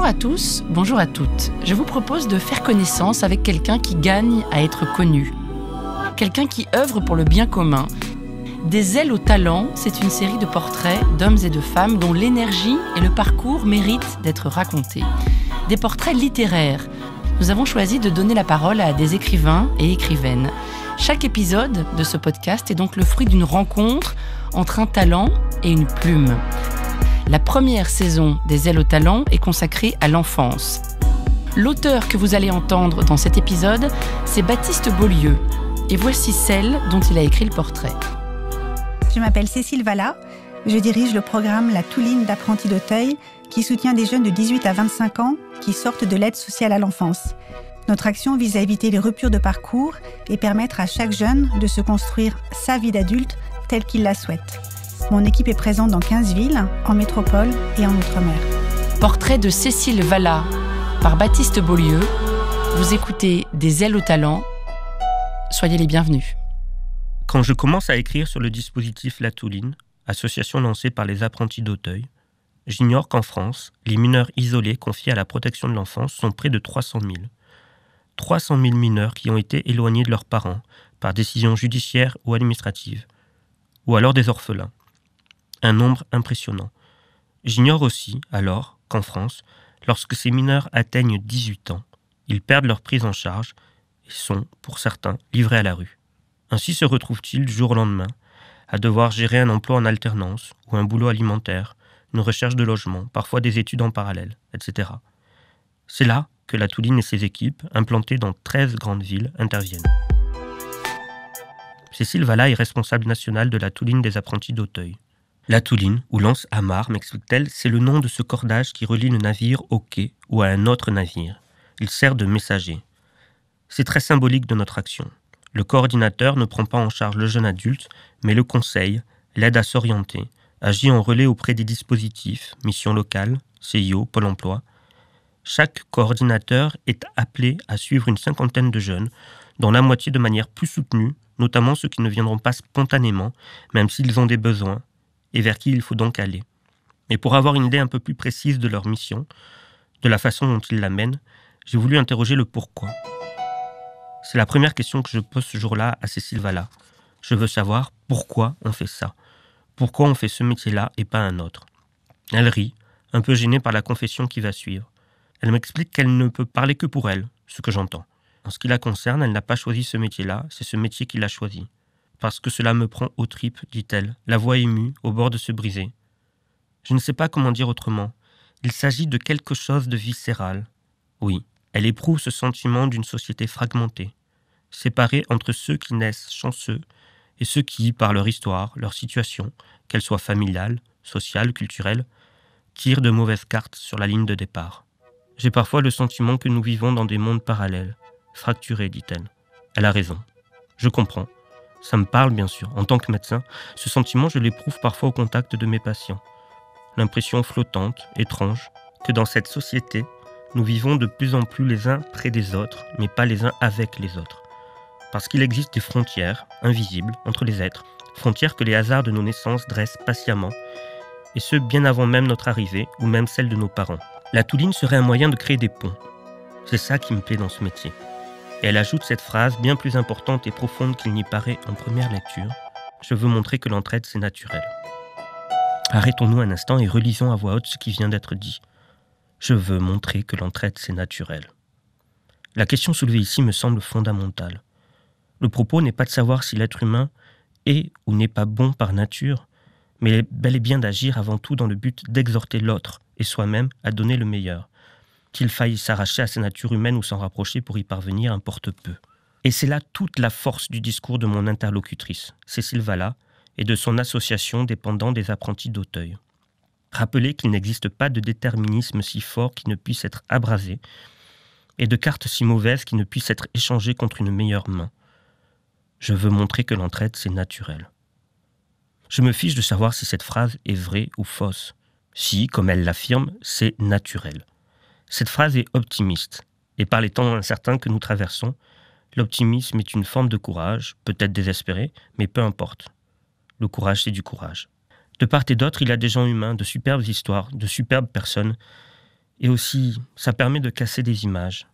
Bonjour à tous, bonjour à toutes. Je vous propose de faire connaissance avec quelqu'un qui gagne à être connu. Quelqu'un qui œuvre pour le bien commun. Des ailes au talent, c'est une série de portraits d'hommes et de femmes dont l'énergie et le parcours méritent d'être racontés. Des portraits littéraires. Nous avons choisi de donner la parole à des écrivains et écrivaines. Chaque épisode de ce podcast est donc le fruit d'une rencontre entre un talent et une plume. La première saison des Ailes au talent est consacrée à l'enfance. L'auteur que vous allez entendre dans cet épisode, c'est Baptiste Beaulieu. Et voici celle dont il a écrit le portrait. Je m'appelle Cécile Vallat. Je dirige le programme La Touline d'apprentis d'Auteuil qui soutient des jeunes de 18 à 25 ans qui sortent de l'aide sociale à l'enfance. Notre action vise à éviter les ruptures de parcours et permettre à chaque jeune de se construire sa vie d'adulte telle qu'il la souhaite. Mon équipe est présente dans 15 villes, en métropole et en outre-mer. Portrait de Cécile Vallat par Baptiste Beaulieu. Vous écoutez Des Ailes au talent. Soyez les bienvenus. Quand je commence à écrire sur le dispositif La Touline, association lancée par les apprentis d'Auteuil, j'ignore qu'en France, les mineurs isolés confiés à la protection de l'enfance sont près de 300 000. 300 000 mineurs qui ont été éloignés de leurs parents par décision judiciaire ou administrative, ou alors des orphelins. Un nombre impressionnant. J'ignore aussi, alors, qu'en France, lorsque ces mineurs atteignent 18 ans, ils perdent leur prise en charge et sont, pour certains, livrés à la rue. Ainsi se retrouvent-ils du jour au lendemain à devoir gérer un emploi en alternance ou un boulot alimentaire, une recherche de logement, parfois des études en parallèle, etc. C'est là que la Touline et ses équipes, implantées dans 13 grandes villes, interviennent. Cécile Vallat est responsable nationale de la Touline des apprentis d'Auteuil. La Touline, ou Lance Amarre, m'explique-t-elle, c'est le nom de ce cordage qui relie le navire au quai ou à un autre navire. Il sert de messager. C'est très symbolique de notre action. Le coordinateur ne prend pas en charge le jeune adulte, mais le conseille, l'aide à s'orienter, agit en relais auprès des dispositifs, missions locales, CIO, Pôle emploi. Chaque coordinateur est appelé à suivre une cinquantaine de jeunes, dont la moitié de manière plus soutenue, notamment ceux qui ne viendront pas spontanément, même s'ils ont des besoins, et vers qui il faut donc aller. Mais pour avoir une idée un peu plus précise de leur mission, de la façon dont ils la mènent, j'ai voulu interroger le pourquoi. C'est la première question que je pose ce jour-là à Cécile Vallat. Je veux savoir pourquoi on fait ça. Pourquoi on fait ce métier-là et pas un autre. Elle rit, un peu gênée par la confession qui va suivre. Elle m'explique qu'elle ne peut parler que pour elle, ce que j'entends. En ce qui la concerne, elle n'a pas choisi ce métier-là, c'est ce métier qui l'a choisi. Parce que cela me prend aux tripes, dit-elle, la voix émue, au bord de se briser. Je ne sais pas comment dire autrement. Il s'agit de quelque chose de viscéral. Oui, elle éprouve ce sentiment d'une société fragmentée, séparée entre ceux qui naissent chanceux et ceux qui, par leur histoire, leur situation, qu'elle soit familiale, sociale, culturelle, tirent de mauvaises cartes sur la ligne de départ. J'ai parfois le sentiment que nous vivons dans des mondes parallèles, fracturés, dit-elle. Elle a raison. Je comprends. Ça me parle, bien sûr. En tant que médecin, ce sentiment, je l'éprouve parfois au contact de mes patients. L'impression flottante, étrange, que dans cette société, nous vivons de plus en plus les uns près des autres, mais pas les uns avec les autres. Parce qu'il existe des frontières, invisibles, entre les êtres, frontières que les hasards de nos naissances dressent patiemment, et ce, bien avant même notre arrivée, ou même celle de nos parents. La Touline serait un moyen de créer des ponts. C'est ça qui me plaît dans ce métier. Et elle ajoute cette phrase bien plus importante et profonde qu'il n'y paraît en première lecture. Je veux montrer que l'entraide, c'est naturel. Arrêtons-nous un instant et relisons à voix haute ce qui vient d'être dit. Je veux montrer que l'entraide, c'est naturel. La question soulevée ici me semble fondamentale. Le propos n'est pas de savoir si l'être humain est ou n'est pas bon par nature, mais bel et bien d'agir avant tout dans le but d'exhorter l'autre et soi-même à donner le meilleur. Qu'il faille s'arracher à sa nature humaine ou s'en rapprocher pour y parvenir importe peu. Et c'est là toute la force du discours de mon interlocutrice, Cécile Vallat, et de son association dépendant des apprentis d'Auteuil. Rappeler qu'il n'existe pas de déterminisme si fort qui ne puisse être abrasé, et de cartes si mauvaises qui ne puissent être échangées contre une meilleure main. Je veux montrer que l'entraide, c'est naturel. Je me fiche de savoir si cette phrase est vraie ou fausse. Si, comme elle l'affirme, c'est naturel. Cette phrase est optimiste, et par les temps incertains que nous traversons, l'optimisme est une forme de courage, peut-être désespéré, mais peu importe. Le courage, c'est du courage. De part et d'autre, il y a des gens humains, de superbes histoires, de superbes personnes, Et aussi, ça permet de casser des images.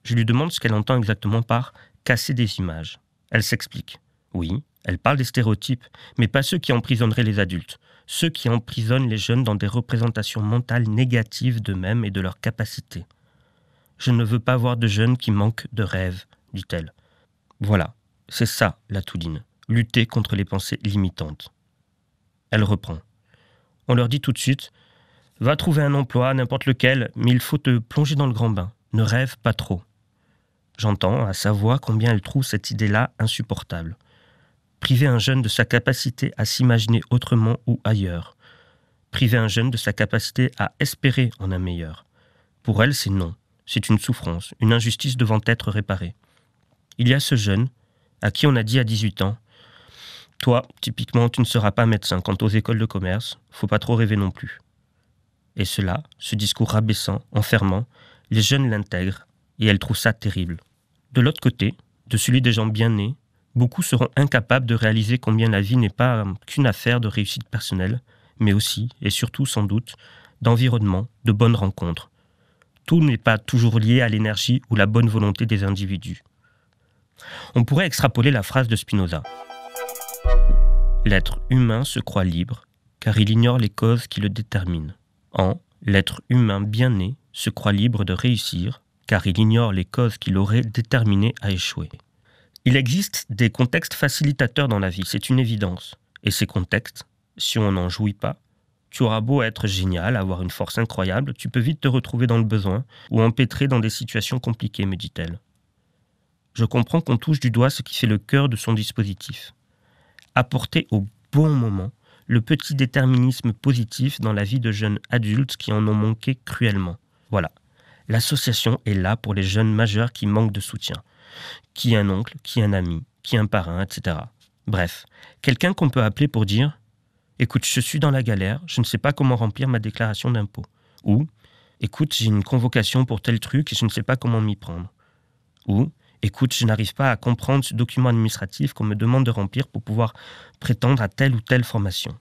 Je lui demande ce qu'elle entend exactement par « casser des images ». Elle s'explique. Oui, elle parle des stéréotypes, mais pas ceux qui emprisonneraient les adultes. Ceux qui emprisonnent les jeunes dans des représentations mentales négatives d'eux-mêmes et de leurs capacités. Je ne veux pas voir de jeunes qui manquent de rêves, dit-elle. Voilà, c'est ça la Touline, lutter contre les pensées limitantes. Elle reprend. On leur dit tout de suite, va trouver un emploi, n'importe lequel, mais il faut te plonger dans le grand bain. Ne rêve pas trop. J'entends à sa voix combien elle trouve cette idée-là insupportable. Priver un jeune de sa capacité à s'imaginer autrement ou ailleurs. Priver un jeune de sa capacité à espérer en un meilleur. Pour elle, c'est non. C'est une souffrance, une injustice devant être réparée. Il y a ce jeune à qui on a dit à 18 ans « Toi, typiquement, tu ne seras pas médecin. Quant aux écoles de commerce, faut pas trop rêver non plus. » Et cela, ce discours rabaissant, enfermant, les jeunes l'intègrent et elle trouve ça terrible. De l'autre côté, de celui des gens bien nés, beaucoup seront incapables de réaliser combien la vie n'est pas qu'une affaire de réussite personnelle, mais aussi, et surtout sans doute, d'environnement, de bonnes rencontres. Tout n'est pas toujours lié à l'énergie ou la bonne volonté des individus. On pourrait extrapoler la phrase de Spinoza. L'être humain se croit libre, car il ignore les causes qui le déterminent. L'être humain bien né se croit libre de réussir, car il ignore les causes qui l'auraient déterminé à échouer. Il existe des contextes facilitateurs dans la vie, c'est une évidence. Et ces contextes, si on n'en jouit pas, tu auras beau être génial, avoir une force incroyable, tu peux vite te retrouver dans le besoin ou empêtré dans des situations compliquées, me dit-elle. Je comprends qu'on touche du doigt ce qui fait le cœur de son dispositif. Apporter au bon moment le petit déterminisme positif dans la vie de jeunes adultes qui en ont manqué cruellement. Voilà. L'association est là pour les jeunes majeurs qui manquent de soutien. Qui un oncle, qui un ami, qui un parrain, etc. Bref, quelqu'un qu'on peut appeler pour dire « Écoute, je suis dans la galère, je ne sais pas comment remplir ma déclaration d'impôt. » Ou « Écoute, j'ai une convocation pour tel truc et je ne sais pas comment m'y prendre. » Ou « Écoute, je n'arrive pas à comprendre ce document administratif qu'on me demande de remplir pour pouvoir prétendre à telle ou telle formation. »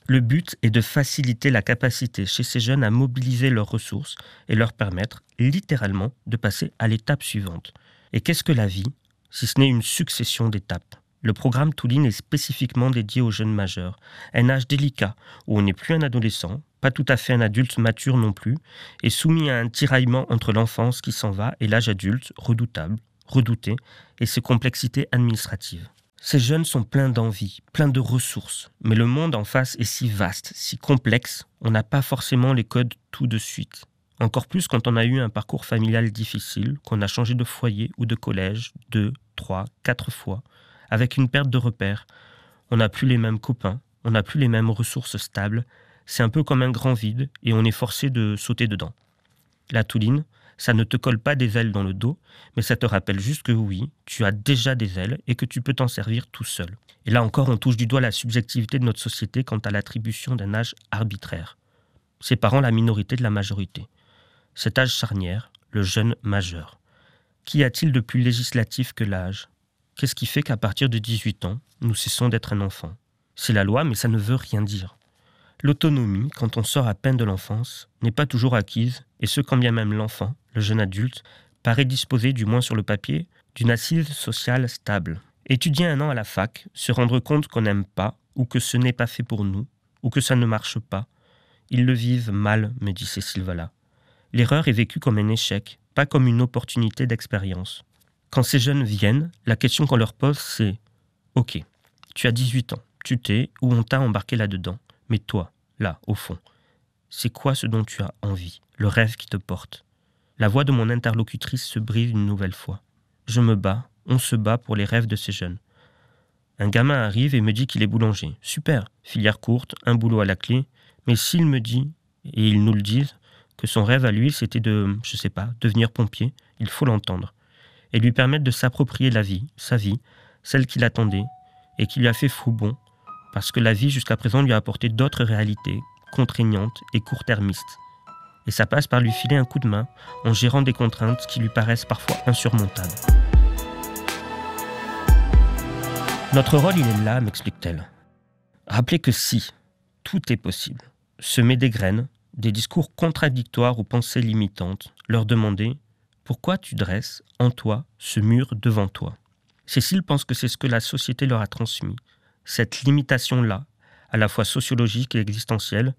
Le but est de faciliter la capacité chez ces jeunes à mobiliser leurs ressources et leur permettre, littéralement, de passer à l'étape suivante. Et qu'est-ce que la vie, si ce n'est une succession d'étapes ? Le programme Touline est spécifiquement dédié aux jeunes majeurs, un âge délicat où on n'est plus un adolescent, pas tout à fait un adulte mature non plus, et soumis à un tiraillement entre l'enfance qui s'en va et l'âge adulte, redoutable, redouté, et ses complexités administratives. Ces jeunes sont pleins d'envie, pleins de ressources, mais le monde en face est si vaste, si complexe, on n'a pas forcément les codes tout de suite. Encore plus quand on a eu un parcours familial difficile, qu'on a changé de foyer ou de collège 2, 3, 4 fois, avec une perte de repères. On n'a plus les mêmes copains, on n'a plus les mêmes ressources stables, c'est un peu comme un grand vide et on est forcé de sauter dedans. La Touline, ça ne te colle pas des ailes dans le dos, mais ça te rappelle juste que oui, tu as déjà des ailes et que tu peux t'en servir tout seul. Et là encore, on touche du doigt la subjectivité de notre société quant à l'attribution d'un âge arbitraire, séparant la minorité de la majorité. Cet âge charnière, le jeune majeur. Qu'y a-t-il de plus législatif que l'âge ? Qu'est-ce qui fait qu'à partir de 18 ans, nous cessons d'être un enfant ? C'est la loi, mais ça ne veut rien dire. L'autonomie, quand on sort à peine de l'enfance, n'est pas toujours acquise, et ce quand bien même l'enfant, le jeune adulte, paraît disposer, du moins sur le papier, d'une assise sociale stable. Étudier 1 an à la fac, se rendre compte qu'on n'aime pas, ou que ce n'est pas fait pour nous, ou que ça ne marche pas, ils le vivent mal, me dit Cécile Vallat. L'erreur est vécue comme un échec, pas comme une opportunité d'expérience. Quand ces jeunes viennent, la question qu'on leur pose, c'est « Ok, tu as 18 ans, tu t'es ou on t'a embarqué là-dedans, mais toi, là, au fond, c'est quoi ce dont tu as envie, le rêve qui te porte ?» La voix de mon interlocutrice se brise une nouvelle fois. Je me bats, on se bat pour les rêves de ces jeunes. Un gamin arrive et me dit qu'il est boulanger. Super, filière courte, un boulot à la clé, mais s'il me dit, et ils nous le disent, que son rêve à lui, c'était de, je sais pas, devenir pompier, il faut l'entendre. Et lui permettre de s'approprier la vie, sa vie, celle qu'il attendait, et qui lui a fait fou bond, parce que la vie jusqu'à présent lui a apporté d'autres réalités, contraignantes et court-termistes. Et ça passe par lui filer un coup de main, en gérant des contraintes qui lui paraissent parfois insurmontables. Notre rôle, il est là, m'explique-t-elle. Rappelez que si, tout est possible. Semer des graines, des discours contradictoires aux pensées limitantes, leur demander « Pourquoi tu dresses en toi ce mur devant toi ?» Cécile pense que c'est ce que la société leur a transmis, cette limitation-là, à la fois sociologique et existentielle,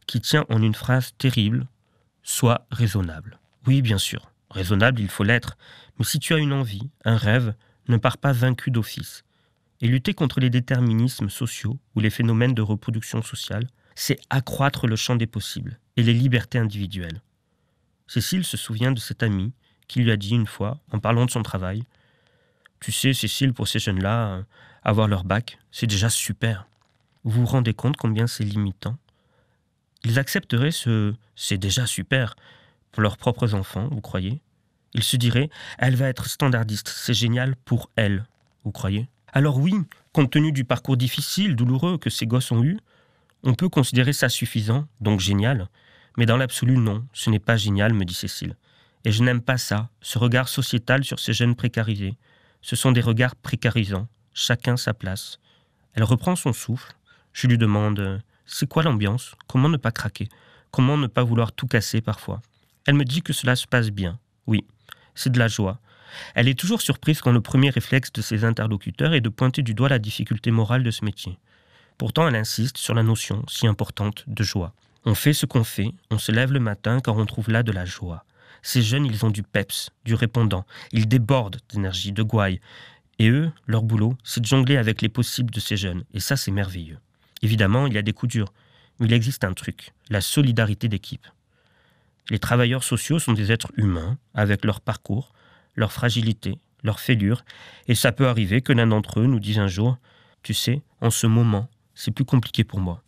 qui tient en une phrase terrible « Sois raisonnable ». Oui, bien sûr, raisonnable il faut l'être, mais si tu as une envie, un rêve, ne pars pas vaincu d'office. Et lutter contre les déterminismes sociaux ou les phénomènes de reproduction sociale, c'est accroître le champ des possibles et les libertés individuelles. Cécile se souvient de cette amie qui lui a dit une fois, en parlant de son travail, « Tu sais, Cécile, pour ces jeunes-là, avoir leur bac, c'est déjà super. Vous vous rendez compte combien c'est limitant ? Ils accepteraient ce « c'est déjà super » pour leurs propres enfants, vous croyez ? Ils se diraient « elle va être standardiste, c'est génial pour elle », vous croyez ? Alors oui, compte tenu du parcours difficile, douloureux que ces gosses ont eu, on peut considérer ça suffisant, donc génial. Mais dans l'absolu, non, ce n'est pas génial, me dit Cécile. Et je n'aime pas ça, ce regard sociétal sur ces jeunes précarisés. Ce sont des regards précarisants, chacun sa place. Elle reprend son souffle. Je lui demande « C'est quoi l'ambiance ? Comment ne pas craquer ? Comment ne pas vouloir tout casser parfois ?» Elle me dit que cela se passe bien. Oui, c'est de la joie. Elle est toujours surprise quand le premier réflexe de ses interlocuteurs est de pointer du doigt la difficulté morale de ce métier. Pourtant, elle insiste sur la notion si importante de joie. On fait ce qu'on fait, on se lève le matin car on trouve là de la joie. Ces jeunes, ils ont du peps, du répondant, ils débordent d'énergie, de gouaille. Et eux, leur boulot, c'est de jongler avec les possibles de ces jeunes. Et ça, c'est merveilleux. Évidemment, il y a des coups durs, mais il existe un truc, la solidarité d'équipe. Les travailleurs sociaux sont des êtres humains, avec leur parcours, leur fragilité, leur fêlure, et ça peut arriver que l'un d'entre eux nous dise un jour « Tu sais, en ce moment, c'est plus compliqué pour moi. »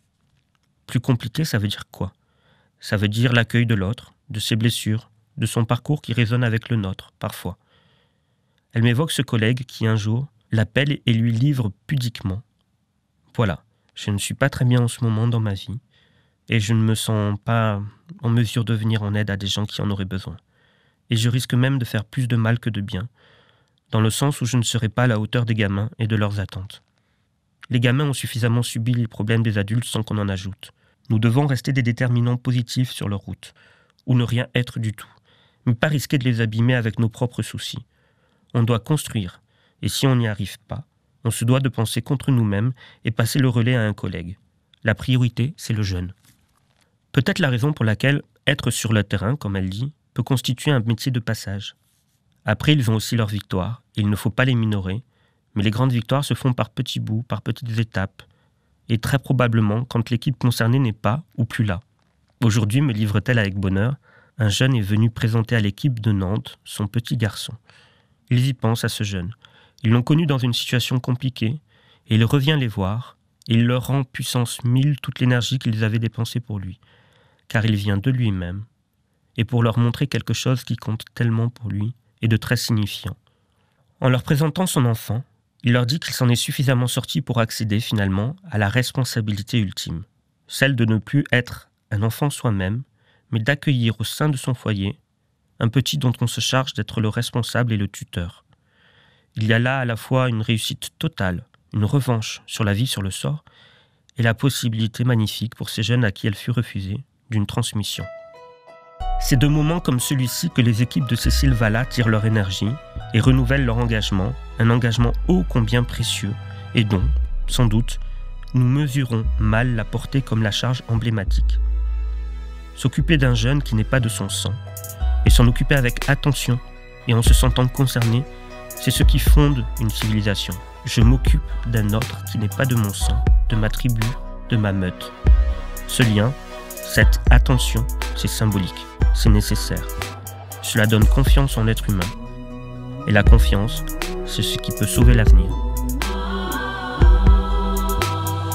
Plus compliqué, ça veut dire quoi ? Ça veut dire l'accueil de l'autre, de ses blessures, de son parcours qui résonne avec le nôtre, parfois. Elle m'évoque ce collègue qui, un jour, l'appelle et lui livre pudiquement. Voilà, je ne suis pas très bien en ce moment dans ma vie, et je ne me sens pas en mesure de venir en aide à des gens qui en auraient besoin. Et je risque même de faire plus de mal que de bien, dans le sens où je ne serai pas à la hauteur des gamins et de leurs attentes. Les gamins ont suffisamment subi les problèmes des adultes sans qu'on en ajoute. Nous devons rester des déterminants positifs sur leur route, ou ne rien être du tout, mais pas risquer de les abîmer avec nos propres soucis. On doit construire, et si on n'y arrive pas, on se doit de penser contre nous-mêmes et passer le relais à un collègue. La priorité, c'est le jeune. Peut-être la raison pour laquelle être sur le terrain, comme elle dit, peut constituer un métier de passage. Après, ils ont aussi leurs victoires, et il ne faut pas les minorer, mais les grandes victoires se font par petits bouts, par petites étapes, et très probablement quand l'équipe concernée n'est pas ou plus là. Aujourd'hui, me livre-t-elle avec bonheur, un jeune est venu présenter à l'équipe de Nantes son petit garçon. Ils y pensent à ce jeune. Ils l'ont connu dans une situation compliquée, et il revient les voir, et il leur rend puissance 1000 toute l'énergie qu'ils avaient dépensée pour lui, car il vient de lui-même, et pour leur montrer quelque chose qui compte tellement pour lui, et de très signifiant. En leur présentant son enfant, il leur dit qu'il s'en est suffisamment sorti pour accéder finalement à la responsabilité ultime, celle de ne plus être un enfant soi-même, mais d'accueillir au sein de son foyer un petit dont on se charge d'être le responsable et le tuteur. Il y a là à la fois une réussite totale, une revanche sur la vie, sur le sort, et la possibilité magnifique pour ces jeunes à qui elle fut refusée d'une transmission. C'est de moments comme celui-ci que les équipes de Cécile Vallat tirent leur énergie et renouvellent leur engagement, un engagement ô combien précieux, et dont, sans doute, nous mesurons mal la portée comme la charge emblématique. S'occuper d'un jeune qui n'est pas de son sang, et s'en occuper avec attention et en se sentant concerné, c'est ce qui fonde une civilisation. Je m'occupe d'un autre qui n'est pas de mon sang, de ma tribu, de ma meute. Ce lien, cette attention, c'est symbolique, c'est nécessaire. Cela donne confiance en l'être humain. Et la confiance, c'est ce qui peut sauver l'avenir.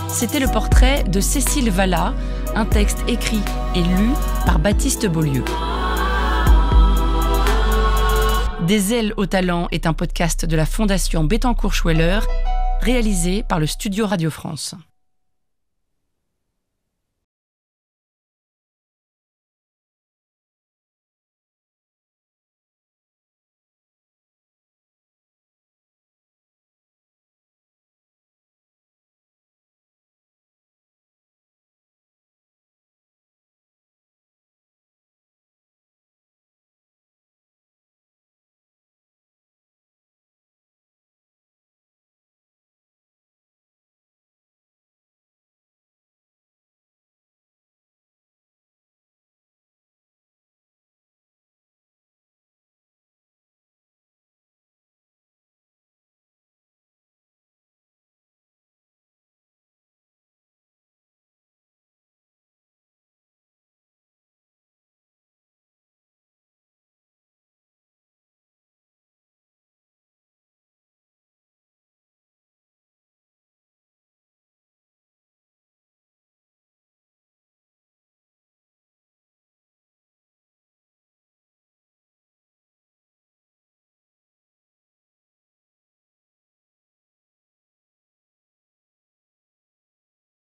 C'était le portrait de Cécile Vallat, un texte écrit et lu par Baptiste Beaulieu. Des ailes au talent est un podcast de la Fondation Bettencourt-Schweller, réalisé par le Studio Radio France.